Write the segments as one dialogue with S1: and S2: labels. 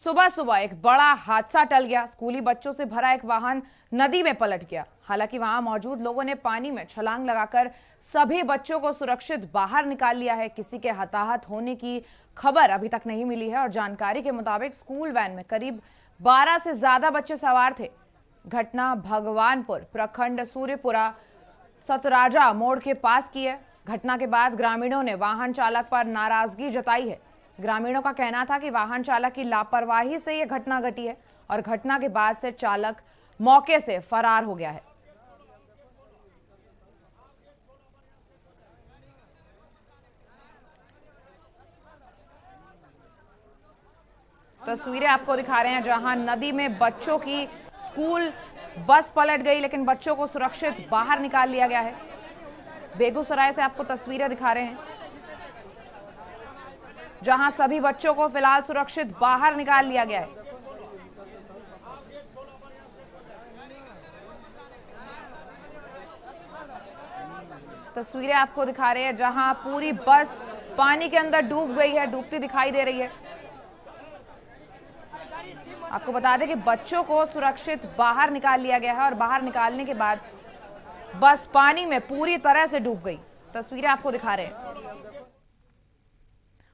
S1: सुबह सुबह एक बड़ा हादसा टल गया। स्कूली बच्चों से भरा एक वाहन नदी में पलट गया। हालांकि वहां मौजूद लोगों ने पानी में छलांग लगाकर सभी बच्चों को सुरक्षित बाहर निकाल लिया है। किसी के हताहत होने की खबर अभी तक नहीं मिली है और जानकारी के मुताबिक स्कूल वैन में करीब 12 से ज्यादा बच्चे सवार थे। घटना भगवानपुर प्रखंड सूर्यपुरा सतराजा मोड़ के पास की है। घटना के बाद ग्रामीणों ने वाहन चालक पर नाराजगी जताई है। ग्रामीणों का कहना था कि वाहन चालक की लापरवाही से यह घटना घटी है और घटना के बाद से चालक मौके से फरार हो गया है। तस्वीरें आपको दिखा रहे हैं जहां नदी में बच्चों की स्कूल बस पलट गई, लेकिन बच्चों को सुरक्षित बाहर निकाल लिया गया है। बेगूसराय से आपको तस्वीरें दिखा रहे हैं जहां सभी बच्चों को फिलहाल सुरक्षित बाहर निकाल लिया गया है। तस्वीरें आपको दिखा रहे हैं जहां पूरी बस पानी के अंदर डूब गई है, डूबती दिखाई दे रही है। आपको बता दें कि बच्चों को सुरक्षित बाहर निकाल लिया गया है और बाहर निकालने के बाद बस पानी में पूरी तरह से डूब गई। तस्वीरें आपको दिखा रहे हैं।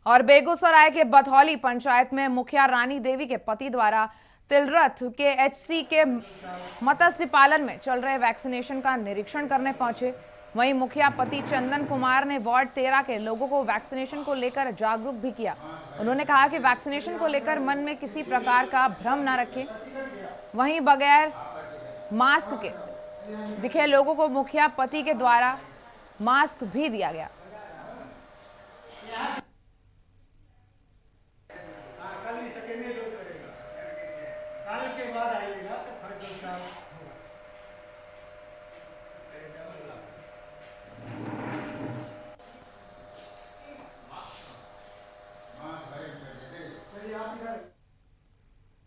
S1: और बेगूसराय के बथौली पंचायत में मुखिया रानी देवी के पति द्वारा तिलरथ के एचसी के मत्स्य पालन में चल रहे वैक्सीनेशन का निरीक्षण करने पहुंचे। वहीं मुखिया पति चंदन कुमार ने वार्ड 13 के लोगों को वैक्सीनेशन को लेकर जागरूक भी किया। उन्होंने कहा कि वैक्सीनेशन को लेकर मन में किसी प्रकार का भ्रम न रखें। वहीं बगैर मास्क के दिखे लोगों को मुखिया पति के द्वारा मास्क भी दिया गया।
S2: साल के बाद आइएगा तो फर्क होगा।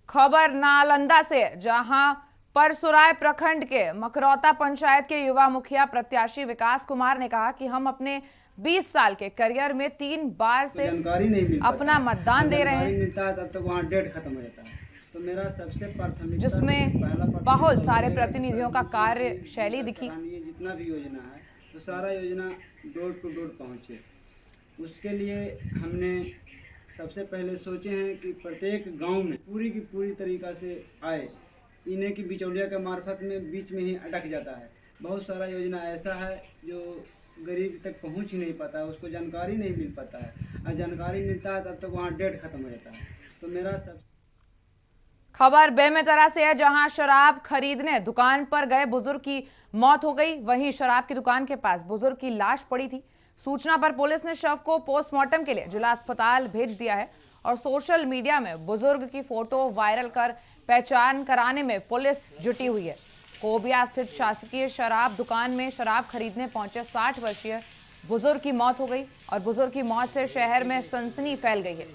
S1: खबर नालंदा से, जहां परसुराय प्रखंड के मकरौता पंचायत के युवा मुखिया प्रत्याशी विकास कुमार ने कहा कि हम अपने 20 साल के करियर में 3 बार से अपना मतदान दे रहे हैं,
S2: मिलता है तब तक वहाँ डेट खत्म हो जाता है। तो मेरा सबसे प्राथमिकता
S1: जिसमें बहुत सारे प्रतिनिधियों का कार्य शैली दिखी।
S2: ये जितना भी योजना है तो सारा योजना डोर टू डोर पहुँचे, उसके लिए हमने सबसे पहले सोचे हैं कि प्रत्येक गांव में पूरी की पूरी तरीक़ा से आए। इन्हें की बिचौलिया के मार्फत में बीच में ही अटक जाता है। बहुत सारा योजना ऐसा है जो गरीब तक पहुंच ही नहीं पाता है, उसको जानकारी नहीं मिल पाता है, और जानकारी मिलता है तब तक वहाँ डेट खत्म हो जाता है। तो मेरा सब
S1: खबर बेमेतरा से है, जहां शराब खरीदने दुकान पर गए बुजुर्ग की मौत हो गई। वहीं शराब की दुकान के पास बुजुर्ग की लाश पड़ी थी। सूचना पर पुलिस ने शव को पोस्टमार्टम के लिए जिला अस्पताल भेज दिया है और सोशल मीडिया में बुजुर्ग की फोटो वायरल कर पहचान कराने में पुलिस जुटी हुई है। कोबिया स्थित शासकीय शराब दुकान में शराब खरीदने पहुंचे 60 वर्षीय बुजुर्ग की मौत हो गई और बुजुर्ग की मौत से शहर में सनसनी फैल गई है।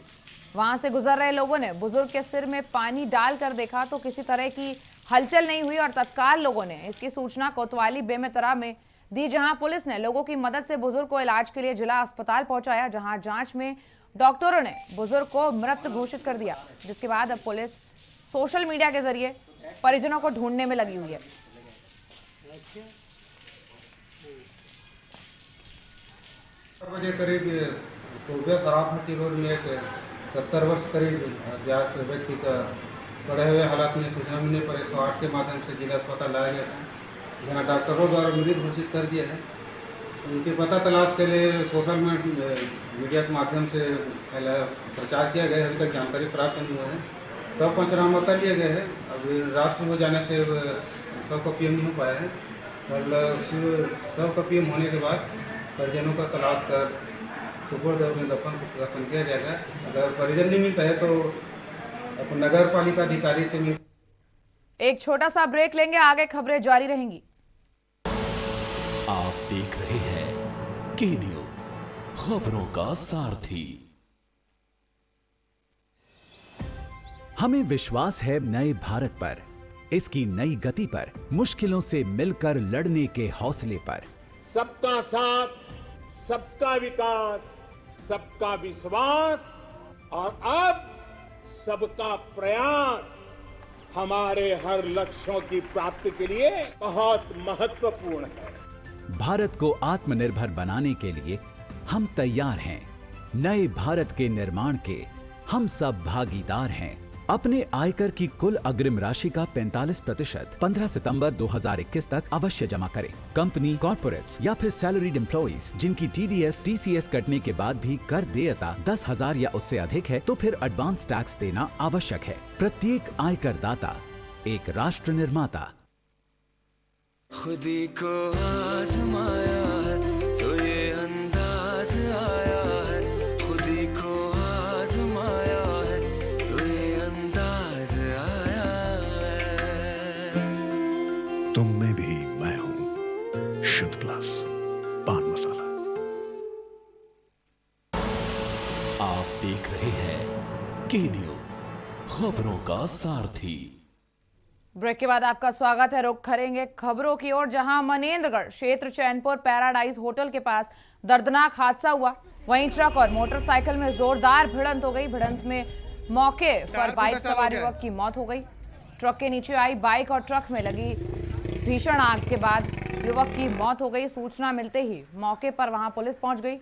S1: वहां से गुजर रहे लोगों ने बुजुर्ग के सिर में पानी डालकर देखा तो किसी तरह की हलचल नहीं हुई और तत्काल लोगों ने इसकी सूचना कोतवाली बेमेतरा में दी, जहां पुलिस ने लोगों की मदद से बुजुर्ग को इलाज के लिए जिला अस्पताल पहुंचाया, जहां जांच में डॉक्टरों ने बुजुर्ग को मृत घोषित कर दिया, जिसके बाद अब पुलिस सोशल मीडिया के जरिए परिजनों को ढूंढने में लगी हुई है।
S3: बजे करीब कोबिया शराब भट्टी रोड में एक 70 वर्ष करीब अज्ञात व्यक्ति का पड़े हुए हालात में सूचना मिलने पर 108 के माध्यम से जिला अस्पताल लाया गया था, जहाँ डॉक्टरों द्वारा मृत घोषित कर दिया है। उनके पता तलाश के लिए सोशल मीडिया के माध्यम से पहले प्रचार किया गया है। अभी तक जानकारी प्राप्त नहीं हुआ है। सब पंचनामा कर लिए गए हैं। अभी रात हो जाने से सब का पीएम नहीं हो पाया है। कल सब का पीएम होने के बाद परिजनों का तलाश कर सुपुर्द में दफन किया जाएगा। अगर परिजन नहीं मिलता है तो अपन नगर पालिका अधिकारी से मिल।
S1: एक छोटा सा ब्रेक लेंगे, आगे खबरें जारी रहेंगी।
S4: आप देख रहे हैं के न्यूज, खबरों का सारथी।
S5: हमें विश्वास है नए भारत पर, इसकी नई गति पर, मुश्किलों से मिलकर लड़ने के हौसले पर।
S6: सबका साथ, सबका विकास, सबका विश्वास और अब सबका प्रयास हमारे हर लक्ष्यों की प्राप्ति के लिए बहुत महत्वपूर्ण है।
S5: भारत को आत्मनिर्भर बनाने के लिए हम तैयार हैं। नए भारत के निर्माण के हम सब भागीदार हैं। अपने आयकर की कुल अग्रिम राशि का 45% 15 सितंबर 2021 तक अवश्य जमा करें। कंपनी, कॉर्पोरेट्स या फिर सैलरीड एम्प्लॉइज जिनकी TDS, TCS कटने के बाद भी कर देयता 10,000 या उससे अधिक है तो फिर एडवांस टैक्स देना आवश्यक है। प्रत्येक आयकर दाता एक राष्ट्र निर्माता।
S7: खुदी को आजमाया है तो ये अंदाज आया है, खुदी को आजमाया है तो ये अंदाज आया है।
S8: तुम में भी मैं हूं, शुद्ध प्लस पान मसाला।
S4: आप देख रहे हैं के न्यूज, खबरों का सारथी।
S1: ब्रेक के बाद आपका स्वागत है। रुख करेंगे खबरों की ओर, जहां मनेंद्रगढ़ क्षेत्र चैनपुर पैराडाइज होटल के पास दर्दनाक हादसा हुआ। वहीं ट्रक और मोटरसाइकिल में जोरदार भिड़ंत हो गई। भिड़ंत में मौके पर बाइक सवार युवक की मौत हो गई। ट्रक के नीचे आई बाइक और ट्रक में लगी भीषण आग के बाद युवक की मौत हो गई। सूचना मिलते ही मौके पर वहां पुलिस पहुंच गई।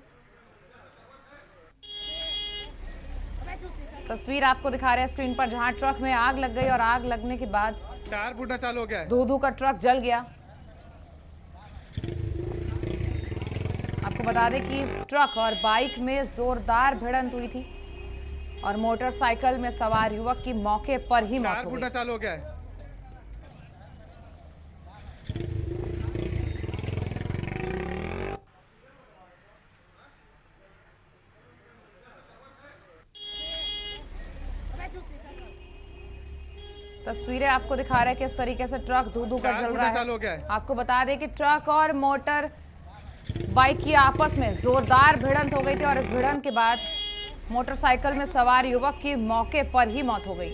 S1: तस्वीर आपको दिखा रहे हैं स्क्रीन पर, जहां ट्रक में आग लग गई और आग लगने के बाद
S9: टायर फूटना चालू हो गया है।
S1: धू का ट्रक जल गया। आपको बता दें कि ट्रक और बाइक में जोरदार भिड़ंत हुई थी और मोटरसाइकिल में सवार युवक की मौके पर ही मौत
S9: टायर
S1: हो
S9: फूटना
S1: गई।
S9: चालू हो गया है।
S1: तस्वीरें आपको दिखा रहे हैं किस तरीके से ट्रक धू कर
S9: टायर
S1: जल
S9: फूटना
S1: रहा
S9: चालू हो गया
S1: है।
S9: है।
S1: आपको बता दें कि ट्रक और मोटर बाइक की आपस में जोरदार भिड़ंत हो गई थी और इस भिड़ंत के बाद मोटरसाइकिल में सवार युवक की मौके पर ही मौत हो गई।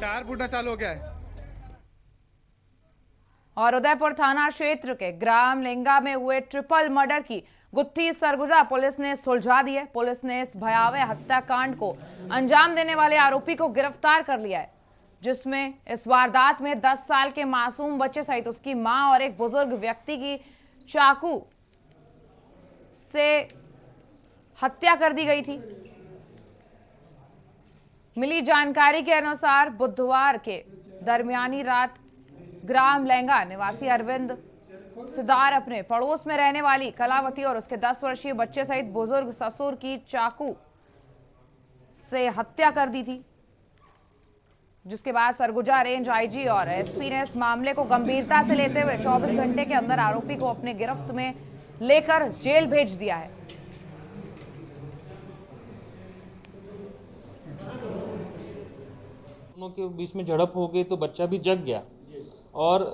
S9: टायर फूटना चालू हो गया है।
S1: और उदयपुर थाना क्षेत्र के ग्राम लेंगा में हुए ट्रिपल मर्डर की गुत्थी सरगुजा पुलिस ने सुलझा दी है। पुलिस ने इस भयावह हत्याकांड को अंजाम देने वाले आरोपी को गिरफ्तार कर लिया है, जिसमें इस वारदात में 10 साल के मासूम बच्चे सहित उसकी मां और एक बुजुर्ग व्यक्ति की चाकू से हत्या कर दी गई थी। मिली जानकारी के अनुसार बुधवार के दरमियानी रात ग्राम लेंगा निवासी अरविंद सिदार अपने पड़ोस में रहने वाली कलावती और उसके 10 वर्षीय बच्चे सहित बुजुर्ग ससुर की चाकू से हत्या कर दी थी, जिसके बाद सरगुजा रेंज आईजी और एसपी ने इस मामले को गंभीरता से लेते हुए 24 घंटे के अंदर आरोपी को अपने गिरफ्त में लेकर जेल भेज दिया है।
S10: दोनों के बीच में झड़प हो गई तो बच्चा भी जग गया और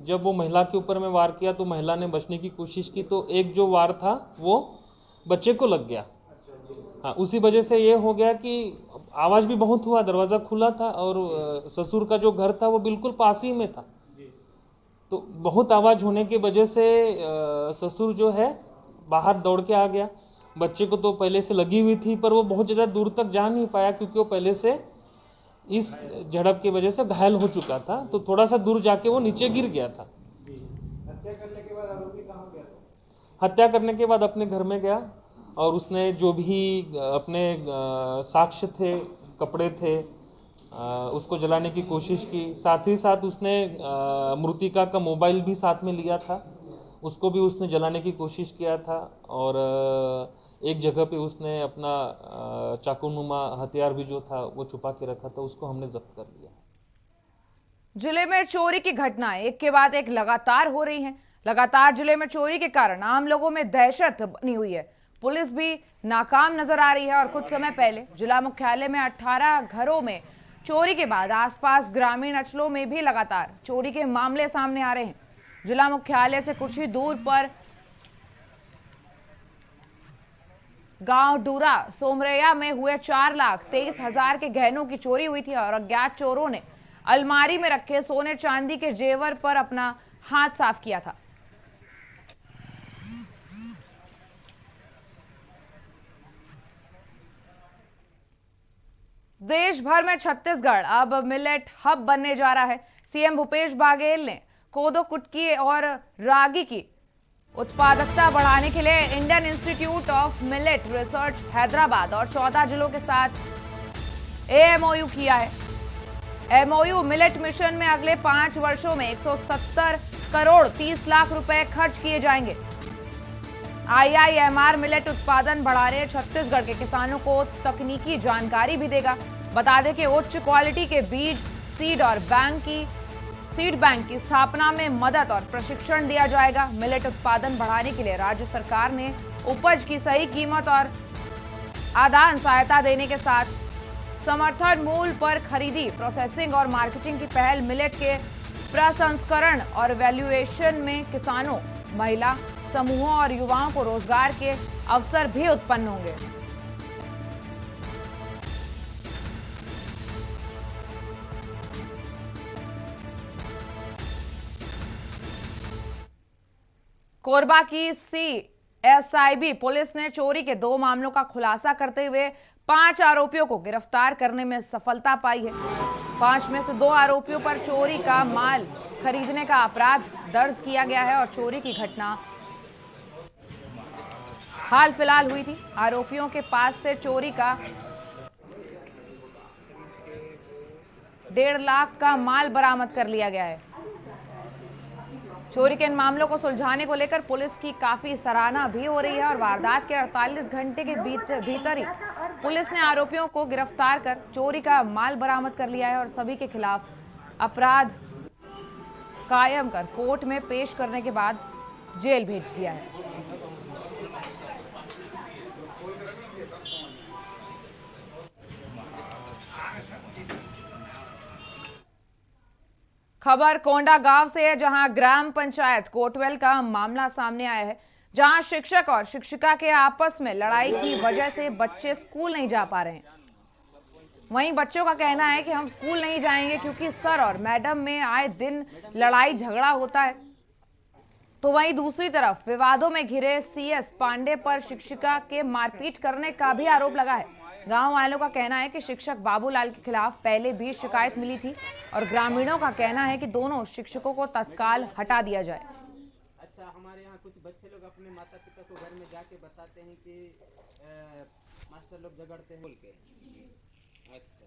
S10: जब वो महिला के ऊपर में वार किया तो महिला ने बचने की कोशिश की तो एक जो वार था वो बच्चे को लग गया। हाँ, उसी वजह से ये हो गया कि आवाज़ भी बहुत हुआ, दरवाज़ा खुला था और ससुर का जो घर था वो बिल्कुल पास ही में था, तो बहुत आवाज़ होने की वजह से ससुर जो है बाहर दौड़ के आ गया। बच्चे को तो पहले से लगी हुई थी पर वो बहुत ज़्यादा दूर तक जा नहीं पाया क्योंकि वो पहले से इस झड़प की वजह से घायल हो चुका था, तो थोड़ा सा दूर जाके वो नीचे गिर गया था। हत्या करने के बाद आरोपी कहाँ गया था? हत्या करने के बाद अपने घर में गया और उसने जो भी अपने साक्ष्य थे, कपड़े थे, उसको जलाने की कोशिश की। साथ ही साथ उसने मृतिका का मोबाइल भी साथ में लिया था, उसको भी उसने जलाने की कोशिश किया था और एक जगह पे उसने अपना चाकूनुमा हथियार भी जो था वो छुपा के रखा था, उसको हमने जब्त कर लिया।
S1: जिले में चोरी की घटनाएं एक के बाद एक लगातार हो रही हैं। लगातार जिले में चोरी के कारण आम लोगों में दहशत बनी हुई है। पुलिस भी नाकाम नजर आ रही है और कुछ समय पहले जिला मुख्यालय में 18 घरों में चोरी के बाद आसपास ग्रामीण अंचलों में भी लगातार चोरी के मामले सामने आ रहे हैं। जिला मुख्यालय से कुछ ही दूर पर गांव डूरा सोमरैया में हुए 4,23,000 के गहनों की चोरी हुई थी और अज्ञात चोरों ने अलमारी में रखे सोने चांदी के जेवर पर अपना हाथ साफ किया था। देश भर में छत्तीसगढ़ अब मिलेट हब बनने जा रहा है। सीएम भूपेश बघेल ने कोदो, कुटकी और रागी की उत्पादकता बढ़ाने के लिए Indian institute of millet research Hyderabad और 14 जिलों के साथ एमओयू किया है। एमओयू मिलेट मिशन में अगले 5 वर्षों में 170 करोड़ 30 लाख रुपए खर्च किए जाएंगे। आईआईएमआर मिलेट उत्पादन बढ़ाने छत्तीसगढ़ के किसानों को तकनीकी जानकारी भी देगा। बता दें कि उच्च क्वालिटी के बीज, सीड बैंक की स्थापना में मदद और प्रशिक्षण दिया जाएगा। मिलेट उत्पादन बढ़ाने के लिए राज्य सरकार ने उपज की सही कीमत और आदान सहायता देने के साथ समर्थन मूल्य पर खरीदी, प्रोसेसिंग और मार्केटिंग की पहल। मिलेट के प्रसंस्करण और वैल्यूएशन में किसानों, महिला समूहों और युवाओं को रोजगार के अवसर भी उत्पन्न होंगे। कोरबा की सीएसआईबी पुलिस ने चोरी के 2 मामलों का खुलासा करते हुए 5 आरोपियों को गिरफ्तार करने में सफलता पाई है। 5 में से 2 आरोपियों पर चोरी का माल खरीदने का अपराध दर्ज किया गया है और चोरी की घटना हाल फिलहाल हुई थी। आरोपियों के पास से चोरी का 1.5 लाख का माल बरामद कर लिया गया है। चोरी के इन मामलों को सुलझाने को लेकर पुलिस की काफी सराहना भी हो रही है और वारदात के 48 घंटे के भीतर ही पुलिस ने आरोपियों को गिरफ्तार कर चोरी का माल बरामद कर लिया है और सभी के खिलाफ अपराध कायम कर कोर्ट में पेश करने के बाद जेल भेज दिया है। खबर कोंडागांव से है, जहां ग्राम पंचायत कोटवेल का मामला सामने आया है, जहां शिक्षक और शिक्षिका के आपस में लड़ाई की वजह से बच्चे स्कूल नहीं जा पा रहे हैं। वहीं बच्चों का कहना है कि हम स्कूल नहीं जाएंगे क्योंकि सर और मैडम में आए दिन लड़ाई झगड़ा होता है। तो वहीं दूसरी तरफ विवादों में घिरे सीएस पांडे पर शिक्षिका के मारपीट करने का भी आरोप लगा है। गांव वालों का कहना है कि शिक्षक बाबूलाल के खिलाफ पहले भी शिकायत मिली थी और ग्रामीणों का कहना है कि दोनों शिक्षकों को तत्काल हटा दिया जाए।
S11: अच्छा, हमारे यहाँ कुछ बच्चे लोग अपने माता पिता को घर में जाके बताते हैं कि मास्टर लोग झगड़ते हैं बोल के। अच्छा,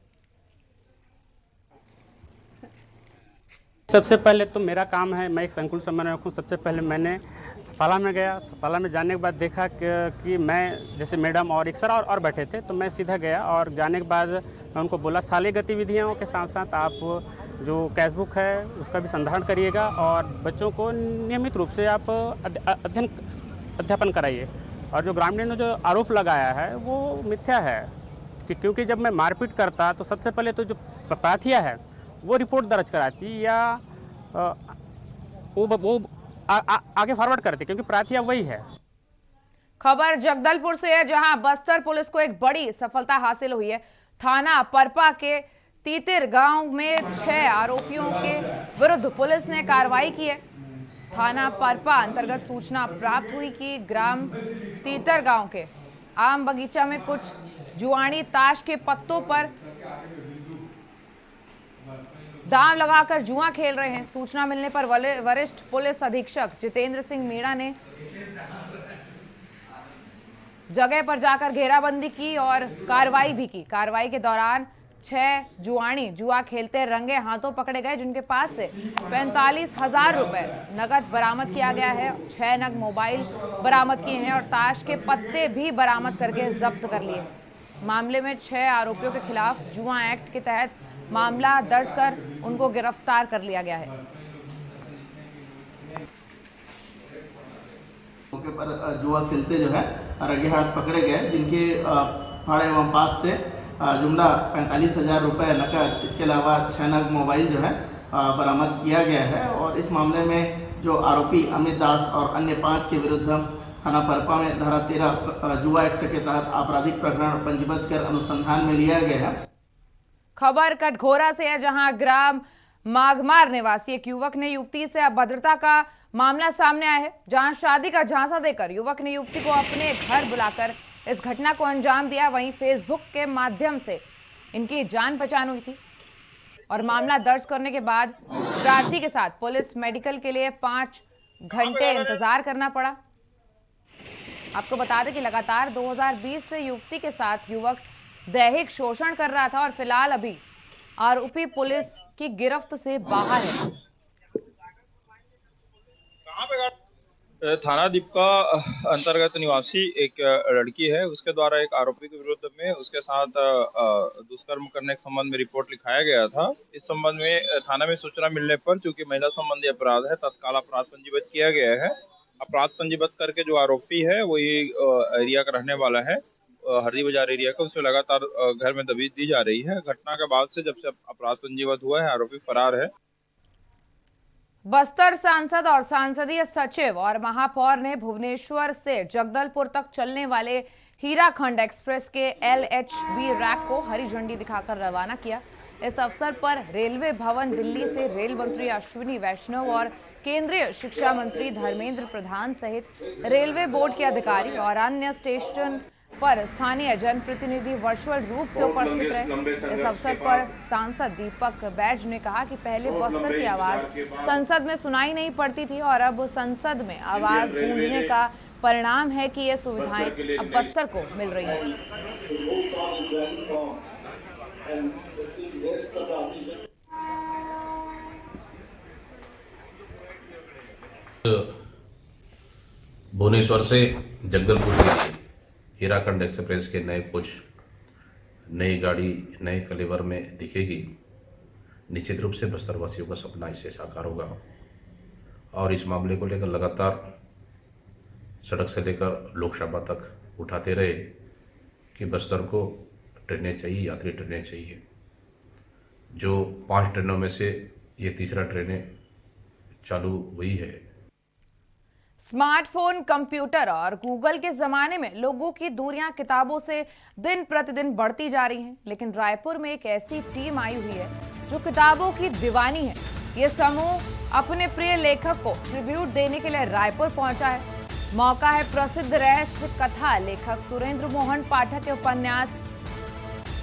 S11: सबसे पहले तो मेरा काम है, मैं एक संकुल समन्वय रखूँ। सबसे पहले मैंने साला में गया। साला में जाने के बाद देखा कि मैं जैसे मैडम और एक सर और बैठे थे, तो मैं सीधा गया और जाने के बाद मैं उनको बोला साले गतिविधियों के साथ साथ आप जो कैशबुक है उसका भी संधारण करिएगा और बच्चों को नियमित रूप से आप अध्यापन कराइए। और जो ग्रामीण ने जो आरोप लगाया है वो मिथ्या है क्योंकि जब मैं मारपीट करता तो सबसे पहले तो जो प्रार्थिया है वो रिपोर्ट दर्ज कराती या वो आगे फॉरवर्ड करती, क्योंकि प्रार्थिया वही है।
S1: खबर जगदलपुर से है, जहां बस्तर पुलिस को एक बड़ी सफलता हासिल हुई है। थाना परपा के तीतिर गांव में 6 आरोपियों के विरुद्ध पुलिस ने कार्रवाई की है। थाना परपा अंतर्गत सूचना प्राप्त हुई कि ग्राम तीतर गांव के आम बगीचा में कुछ जुआनी ताश के पत्तों पर दांव लगाकर जुआ खेल रहे हैं। सूचना मिलने पर वरिष्ठ पुलिस अधीक्षक जितेंद्र सिंह मीणा ने जगह पर जाकर घेराबंदी की और कार्रवाई भी की। कार्रवाई के दौरान 6 जुआनी जुआ खेलते रंगे हाथों पकड़े गए, जिनके पास से 45,000 रुपए नगद बरामद किया गया है। 6 नग मोबाइल बरामद किए हैं और ताश के पत्ते भी बरामद करके जब्त कर लिए। मामले में 6 आरोपियों के खिलाफ जुआ एक्ट के तहत मामला दर्ज कर उनको गिरफ्तार कर लिया गया है।
S12: मौके पर जुआ खेलते जो है रंगे हाथ पकड़े गए, जिनके फाड़े एवं पास से जुमला 45,000 रुपये नकद, इसके अलावा 6 नग मोबाइल जो है बरामद किया गया है। और इस मामले में जो आरोपी अमित दास और अन्य 5 के विरुद्ध थाना परपा में धारा 13 जुआ एक्ट के तहत आपराधिक प्रकरण पंजीबद्ध कर अनुसंधान में लिया गया है।
S1: खबर कटघोरा से है, जहां ग्राम माघमार निवासी एक युवक ने युवती से अभद्रता का मामला सामने आया है, जहां शादी का झांसा देकर युवक ने युवती को अपने घर बुलाकर इस घटना को अंजाम दिया। वहीं फेसबुक के माध्यम से इनकी जान पहचान हुई थी और मामला दर्ज करने के बाद प्रार्थी के साथ पुलिस मेडिकल के लिए 5 घंटे इंतजार करना पड़ा। आपको बता दें कि लगातार 2020 से युवती के साथ युवक दैहिक शोषण कर रहा था और फिलहाल अभी आरोपी पुलिस की गिरफ्त से बाहर है।
S13: थाना दीपका अंतर्गत निवासी एक लड़की है, उसके द्वारा एक आरोपी के विरुद्ध में उसके साथ दुष्कर्म करने के संबंध में रिपोर्ट लिखाया गया था। इस संबंध में थाना में सूचना मिलने पर, चूंकि महिला संबंधी अपराध है, तत्काल अपराध पंजीबद्ध किया गया है। अपराध पंजीबद्ध करके जो आरोपी है वो ये एरिया का रहने वाला है, हरदी बाजार एरिया का। उसमें लगातार घर में दबीज दी जा रही है। घटना के बाद से जब से अपराध पंजीबद्ध हुआ है, आरोपी फरार है।
S1: बस्तर सांसद और सांसदीय सचिव और महापौर ने भुवनेश्वर से जगदलपुर तक चलने वाले हीराखंड एक्सप्रेस के LHB रैक को हरी झंडी दिखाकर रवाना किया। इस अवसर पर रेलवे भवन दिल्ली से रेल मंत्री अश्विनी वैष्णव और केंद्रीय शिक्षा मंत्री धर्मेंद्र प्रधान सहित रेलवे बोर्ड के अधिकारी और अन्य स्टेशन पर स्थानीय जनप्रतिनिधि वर्चुअल रूप से उपस्थित रहे। इस अवसर पर सांसद दीपक बैज ने कहा कि पहले बस्तर की आवाज संसद में सुनाई नहीं पड़ती थी और अब संसद में आवाज गूंजने का परिणाम है कि ये सुविधाएं अब बस्तर को मिल रही हैं।
S14: भुवनेश्वर से जगदलपुर के लिए हीराखंड एक्सप्रेस के नए कोच, नई गाड़ी नए कलेवर में दिखेगी। निश्चित रूप से बस्तर वासियों का सपना इससे साकार होगा और इस मामले को लेकर लगातार सड़क से लेकर लोकसभा तक उठाते रहे कि बस्तर को ट्रेनें चाहिए, यात्री ट्रेनें चाहिए। जो 5 ट्रेनों में से ये तीसरा ट्रेनें चालू हुई है।
S1: स्मार्टफोन, कंप्यूटर और गूगल के जमाने में लोगों की दूरियां किताबों से दिन प्रतिदिन बढ़ती जा रही हैं, लेकिन रायपुर में एक ऐसी टीम आई हुई है जो किताबों की दीवानी है। ये समूह अपने प्रिय लेखक को ट्रिब्यूट देने के लिए रायपुर पहुंचा है। मौका है प्रसिद्ध रहस्य कथा लेखक सुरेंद्र मोहन पाठक के उपन्यास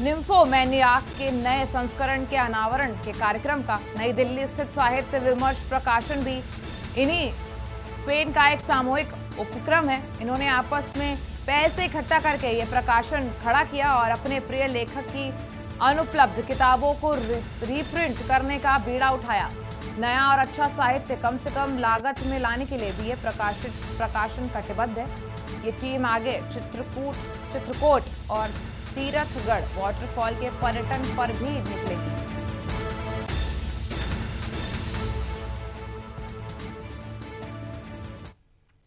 S1: निम्फोमैनियाक के नए संस्करण के अनावरण के कार्यक्रम का। नई दिल्ली स्थित साहित्य विमर्श प्रकाशन भी इन्हीं स्पेन का एक सामूहिक उपक्रम है। इन्होंने आपस में पैसे इकट्ठा करके ये प्रकाशन खड़ा किया और अपने प्रिय लेखक की अनुपलब्ध किताबों को रीप्रिंट करने का बीड़ा उठाया। नया और अच्छा साहित्य कम से कम लागत में लाने के लिए भी ये प्रकाशन कटिबद्ध है। ये टीम आगे चित्रकूट और तीरथगढ़ वाटरफॉल के पर्यटन पर भी निकलेगी।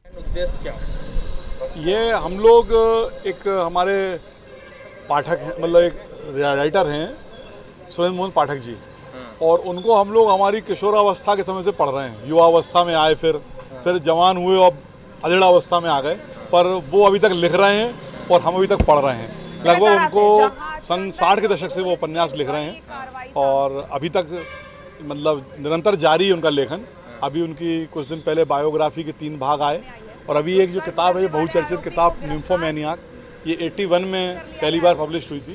S15: उद्देश्य क्या? ये हम लोग एक हमारे पाठक हैं, मतलब एक राइटर हैं सुरेंद्र मोहन पाठक जी, और उनको हम लोग हमारी किशोरावस्था के समय से पढ़ रहे हैं। युवावस्था में आए, फिर जवान हुए और अधेड़ावस्था में आ गए, पर वो अभी तक लिख रहे हैं और हम अभी तक पढ़ रहे हैं। लगभग उनको सन 60 के दशक से वो उपन्यास लिख रहे हैं और अभी तक मतलब निरंतर जारी है उनका लेखन। अभी उनकी कुछ दिन पहले बायोग्राफी के 3 भाग आए और अभी एक जो किताब है, ये बहुचर्चित किताब निम्फोमैनियाक, ये 81 में पहली बार पब्लिश हुई थी।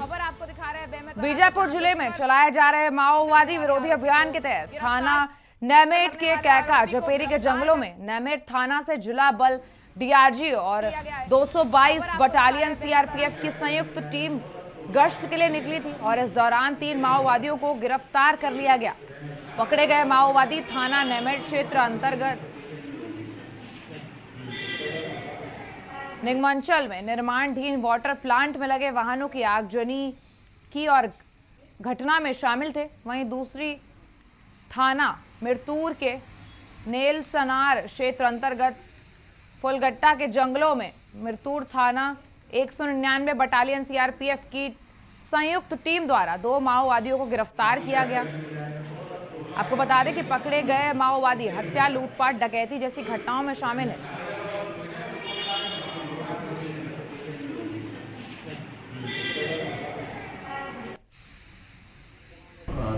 S1: बीजापुर जिले में चलाए जा रहे माओवादी विरोधी अभियान के तहत थाना नेमेट के कैका जपेरी के जंगलों में नेमेट थाना से जिला बल डीआरजी और 222 बटालियन सीआरपीएफ की संयुक्त टीम गश्त के लिए निकली थी और इस दौरान 3 माओवादियों को गिरफ्तार कर लिया गया। पकड़े गए माओवादी थाना नेमेट क्षेत्र अंतर्गत निगमंचल में निर्माणाधीन वाटर प्लांट में लगे वाहनों की आगजनी की और घटना में शामिल थे। वहीं दूसरी थाना मिरतूर के नेलसनार क्षेत्र अंतर्गत फुलगट्टा के जंगलों में मिरतूर थाना 199 बटालियन सीआरपीएफ की संयुक्त टीम द्वारा 2 माओवादियों को गिरफ्तार किया गया। आपको बता दें कि पकड़े गए माओवादी हत्या, लूटपाट, डकैती जैसी घटनाओं में शामिल है।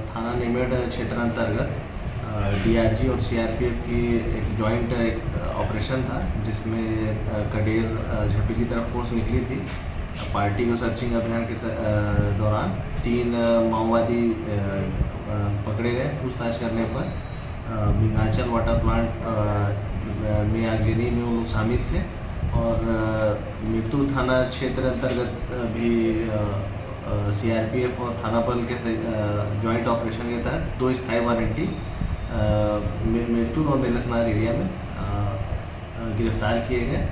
S16: थाना नेमेट क्षेत्र अंतर्गत डीआरजी और सीआरपीएफ की एक जॉइंट ऑपरेशन था, जिसमें कडेर झपी की तरफ फोर्स निकली थी पार्टी को सर्चिंग अभियान के दौरान 3 माओवादी पकड़े गए। पूछताछ करने पर मिंगाचल वाटर प्लांट में आगजनी में वो लोग शामिल थे और मिर्तू थाना क्षेत्र अंतर्गत भी CRPF और थाना बल के जॉइंट ऑपरेशन के तहत 2 स्थायी वारंटी मिर्तू और बेलसनार एरिया में गिरफ्तार किए गए।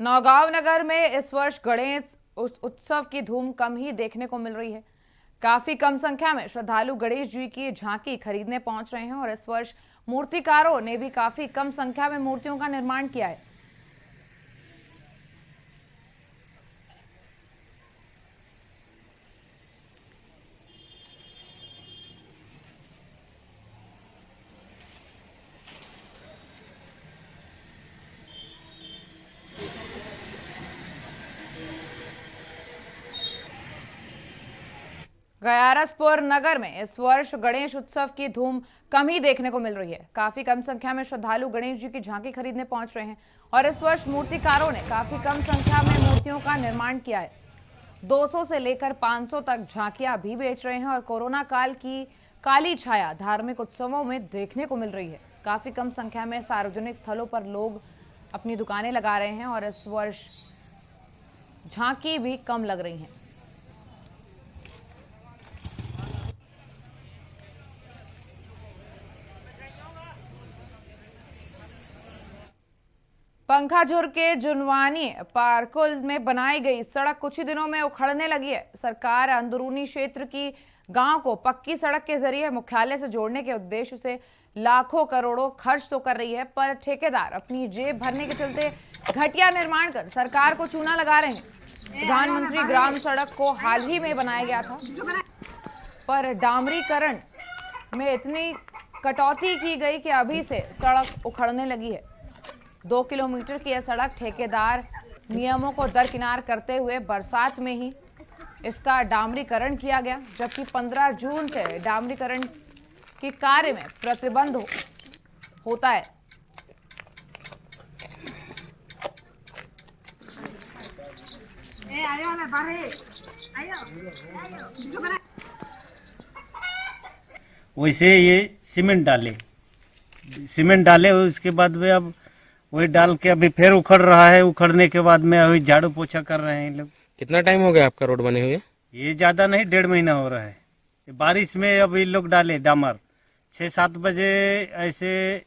S1: नौगांव नगर में इस वर्ष गणेश उत्सव की धूम कम ही देखने को मिल रही है। काफी कम संख्या में श्रद्धालु गणेश जी की झांकी खरीदने पहुंच रहे हैं और इस वर्ष मूर्तिकारों ने भी काफी कम संख्या में मूर्तियों का निर्माण किया है। गयारसपुर नगर में इस वर्ष गणेश उत्सव की धूम कम ही देखने को मिल रही है। काफी कम संख्या में श्रद्धालु गणेश जी की झांकी खरीदने पहुंच रहे हैं और इस वर्ष मूर्तिकारों ने काफी कम संख्या में मूर्तियों का निर्माण किया है। 200 से लेकर 500 तक झांकियां भी बेच रहे हैं और कोरोना काल की काली छाया धार्मिक उत्सवों में देखने को मिल रही है। काफी कम संख्या में सार्वजनिक स्थलों पर लोग अपनी दुकानें लगा रहे हैं और इस वर्ष झांकी भी कम लग रही है। पंखाझुर के जुनवानी पारकुल में बनाई गई सड़क कुछ ही दिनों में उखड़ने लगी है। सरकार अंदरूनी क्षेत्र की गांव को पक्की सड़क के जरिए मुख्यालय से जोड़ने के उद्देश्य से लाखों करोड़ों खर्च तो कर रही है, पर ठेकेदार अपनी जेब भरने के चलते घटिया निर्माण कर सरकार को चूना लगा रहे हैं। प्रधानमंत्री ग्राम सड़क को हाल ही में बनाया गया था, पर डामरीकरण में इतनी कटौती की गई कि अभी से सड़क उखड़ने लगी है। 2 किलोमीटर की यह सड़क ठेकेदार नियमों को दरकिनार करते हुए बरसात में ही इसका डामरीकरण किया गया, जबकि 15 जून से डामरीकरण के कार्य में प्रतिबंध होता है।
S17: वैसे ये सीमेंट डाले उसके बाद में अब वही डाल के अभी फिर उखड़ रहा है। उखड़ने के बाद में अभी झाड़ू पोछा कर रहे हैं लोग।
S10: कितना टाइम हो गया आपका रोड बने हुए?
S17: ये ज्यादा नहीं, 1.5 महीना हो रहा है। बारिश में अब ये लोग डाले डामर 6-7 बजे, ऐसे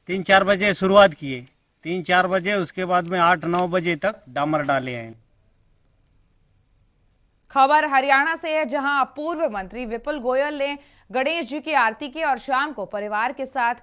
S17: 3-4 बजे शुरुआत किए, 3-4 बजे, उसके बाद में 8-9 बजे तक डामर डाले हैं।
S1: खबर हरियाणा से है, जहां पूर्व मंत्री विपुल गोयल ने गणेश जी की आरती की और शाम को परिवार के साथ